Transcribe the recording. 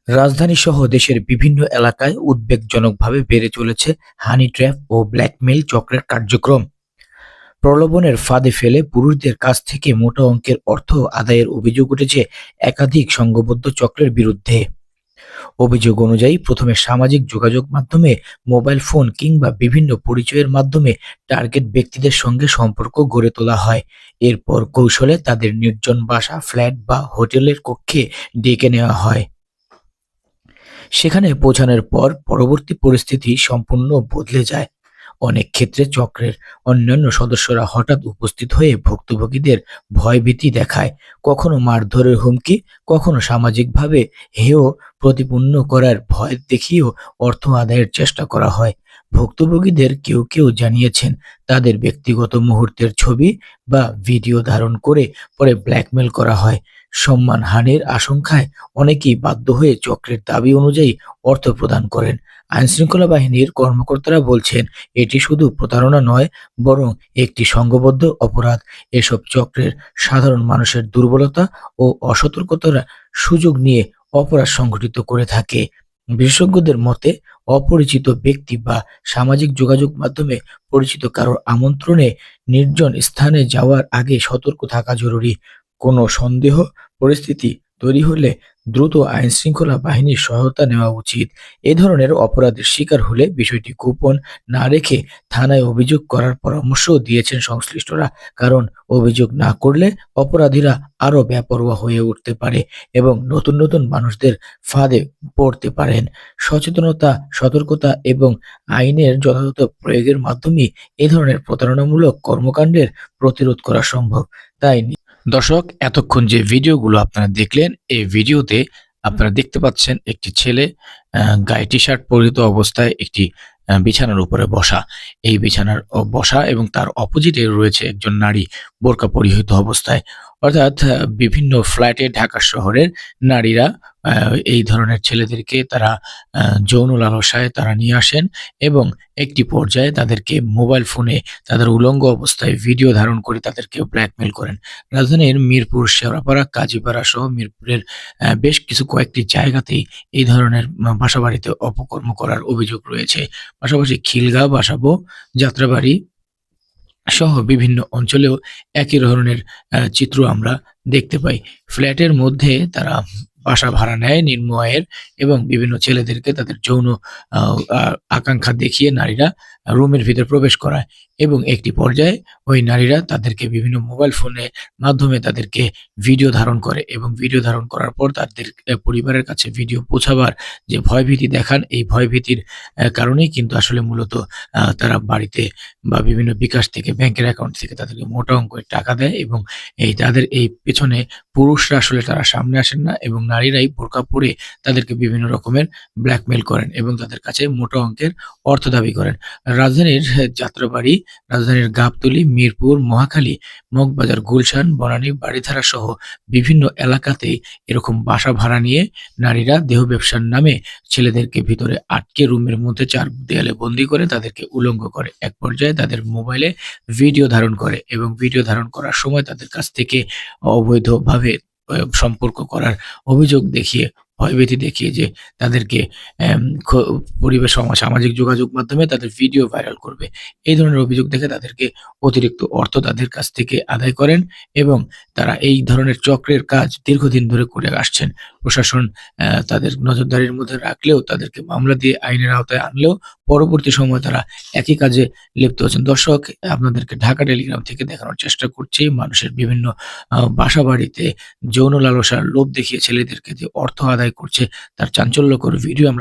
রাজধানীসহ দেশের বিভিন্ন এলাকায় উদ্বেগজনকভাবে বেড়ে চলেছে হানি ট্র্যাপ ও ব্ল্যাকমেইল চক্রের কার্যক্রম। প্রলোভনের ফাঁদে ফেলে পুরুষদের কাছ থেকে মোটা অঙ্কের অর্থ আদায়ের অভিযোগ উঠেছে একাধিক সংঘবদ্ধ চক্রের বিরুদ্ধে। অভিযোগ অনুযায়ী প্রথমে সামাজিক যোগাযোগ মাধ্যমে, মোবাইল ফোন কিংবা বিভিন্ন পরিচয়ের মাধ্যমে টার্গেট ব্যক্তিদের সঙ্গে সম্পর্ক গড়ে তোলা হয়। এরপর কৌশলে তাদের নির্জন বাসা, ফ্ল্যাট বা হোটেলের কক্ষে ডেকে নেওয়া হয়। সেখানে পৌঁছানোর পর পরবর্তী পরিস্থিতি সম্পূর্ণ বদলে যায়। অনেক ক্ষেত্রে চক্রের অন্যান্য সদস্যরা হঠাৎ উপস্থিত হয়ে ভুক্তভোগীদের ভয়ভীতি দেখায়, কখনো মারধরের হুমকি, কখনো সামাজিকভাবে হেয় প্রতিপন্ন করার ভয় দেখিয়েও অর্থ আদায়ের চেষ্টা করা হয়। ভুক্তভোগীদের কেউ কেউ জানিয়েছেন তাদের ব্যক্তিগত মুহূর্তের ছবি বা ভিডিও ধারণ করে পরে ব্ল্যাকমেল করা হয়। সম্মানহানির আশঙ্কায় অনেকেই বাধ্য হয়ে চক্রের দাবি অনুযায়ী অর্থ প্রদান করেন। আইনশৃঙ্খলা বাহিনীর কর্মকর্তারা বলছেন, এটি শুধু প্রতারণা নয়, বরং একটি সংঘবদ্ধ অপরাধ। এসব চক্রের সাধারণ মানুষের দুর্বলতা ও অসতর্কতার সুযোগ নিয়ে অপরাধ সংঘটিত করে থাকে। বিশেষজ্ঞদের মতে, অপরিচিত ব্যক্তি বা সামাজিক যোগাযোগ মাধ্যমে পরিচিত কারোর আমন্ত্রণে নির্জন স্থানে যাওয়ার আগে সতর্ক থাকা জরুরি। কোনো সন্দেহ পরিস্থিতি তৈরি হলে দ্রুত আইনশৃঙ্খলা বাহিনীর সহায়তা নেওয়া উচিত। এ ধরনের অপরাধের শিকার হলে বিষয়টি গোপন না রেখে থানায় অভিযোগ করার পরামর্শও দিয়েছেন সংশ্লিষ্টরা। কারণ অভিযোগ না করলে অপরাধীরা আরও বেপরোয়া হয়ে উঠতে পারে এবং নতুন নতুন মানুষদের ফাঁদে পড়তে পারেন। সচেতনতা, সতর্কতা এবং আইনের যথাযথ প্রয়োগের মাধ্যমে এ ধরনের প্রতারণামূলক কর্মকাণ্ডের প্রতিরোধ করা সম্ভব। তাই দর্শক, এতক্ষণ যে ভিডিওগুলো আপনারা দেখলেন, এই ভিডিওতে আপনারা দেখতে পাচ্ছেন একটি ছেলে গায়ে টি-শার্ট পরিহিত অবস্থায় একটি বিছানার উপরে বসা। এই বিছানার বসা এবং তার অপোজিটে রয়েছে একজন নারী বোরকা পরিহিত অবস্থায়। অর্থাৎ বিভিন্ন ফ্ল্যাটে ঢাকা শহরের নারীরা এই ধরনের ছেলেদেরকে তারা যৌন লালসায় তারা নিয়ে আসেন এবং একটি পর্যায়ে তাদেরকে মোবাইল ফোনে তাদের উলঙ্গ অবস্থায় ভিডিও ধারণ করে তাদেরকে ব্ল্যাকমেইল করেন। রাজধানীর মিরপুর, শেওড়াপাড়া, কাজীপাড়া সহ মিরপুরের বেশ কয়েকটি জায়গাতেই এই ধরনের বাসাবাড়িতে অপকর্ম করার অভিযোগ রয়েছে। পাশাপাশি খিলগাঁও, বাসাবো, যাত্রাবাড়ি সহ বিভিন্ন অঞ্চলেও একই ধরনের চিত্র আমরা দেখতে পাই। ফ্ল্যাটের মধ্যে তারা বাসা ভাড়া নেয় নিম্ন আয়ের এবং বিভিন্ন ছেলেদেরকে তাদের যৌন আ আ আকাঙ্ক্ষা দেখিয়ে নারীরা রুমের ভিতরে প্রবেশ করায় এবং একটি পর্যায়ে ওই নারীরা তাদেরকে বিভিন্ন মোবাইল ফোনের মাধ্যমে তাদেরকে ভিডিও ধারণ করে এবং ভিডিও ধারণ করার পর তাদের পরিবারের কাছে ভিডিও পৌঁছাবার যে ভয়ভীতি দেখান, এই ভয়ভীতির কারণেই কিন্তু আসলে মূলত তারা বাড়িতে বা বিভিন্ন বিকাশ থেকে, ব্যাংকের অ্যাকাউন্ট থেকে তাদেরকে মোটা অঙ্কের টাকা দেয় এবং তাদের এই পেছনে পুরুষরা আসলে তারা সামনে আসেন না এবং নারীরাই বোরকা পরে তাদেরকে বিভিন্ন রকমের ব্ল্যাকমেইল করেন এবং তাদের কাছে মোটা অঙ্কের অর্থ দাবি করেন। রাজধানীর যাত্রাবাড়ি, রাজধানীর গাবতলী, মিরপুর, মহাখালী, মগবাজার, গুলশান, বনানী, বারিধারা সহ বিভিন্ন এলাকাতেই এরকম বাসা ভাড়া নিয়ে নারীরা দেহ ব্যবসার নামে ছেলেদেরকে ভিতরে আটকে রুমের মধ্যে ৪ দেয়ালে বন্দী করে তাদেরকে উলঙ্গ করে। এক পর্যায়ে তাদের মোবাইলে ভিডিও ধারণ করে এবং ভিডিও ধারণ করার সময় তাদের কাছ থেকে অবৈধভাবে সম্পর্ক করার অভিযোগ দেখিয়ে, ভয়ভীতি দেখিয়ে যে তাদেরকে এম খ সামাজিক যোগাযোগ মাধ্যমে তাদের ভিডিও ভাইরাল করবে। এই ধরনের অভিযোগ দেখে তাদেরকে অতিরিক্ত অর্থ তাদের কাছ থেকে আদায় করেন এবং তারা এই ধরনের চক্রের কাজ দীর্ঘদিন ধরে করে আসছেন। প্রশাসন তাদের নজরদারির মধ্যে রাখলেও, তাদেরকে মামলা দিয়ে আইনের আওতায় আনলেও পরবর্তী সময়ে তারা একই কাজে লিপ্ত হচ্ছেন। দর্শক, আপনাদেরকে ঢাকা টেলিগ্রাম থেকে দেখানোর চেষ্টা করছি মানুষের বিভিন্ন বাসাবাড়িতে যৌন লালসার লোভ দেখিয়ে ছেলেদেরকে যে অর্থ আদায় করছে তার চাঞ্চল্যকর ভিডিও আমরা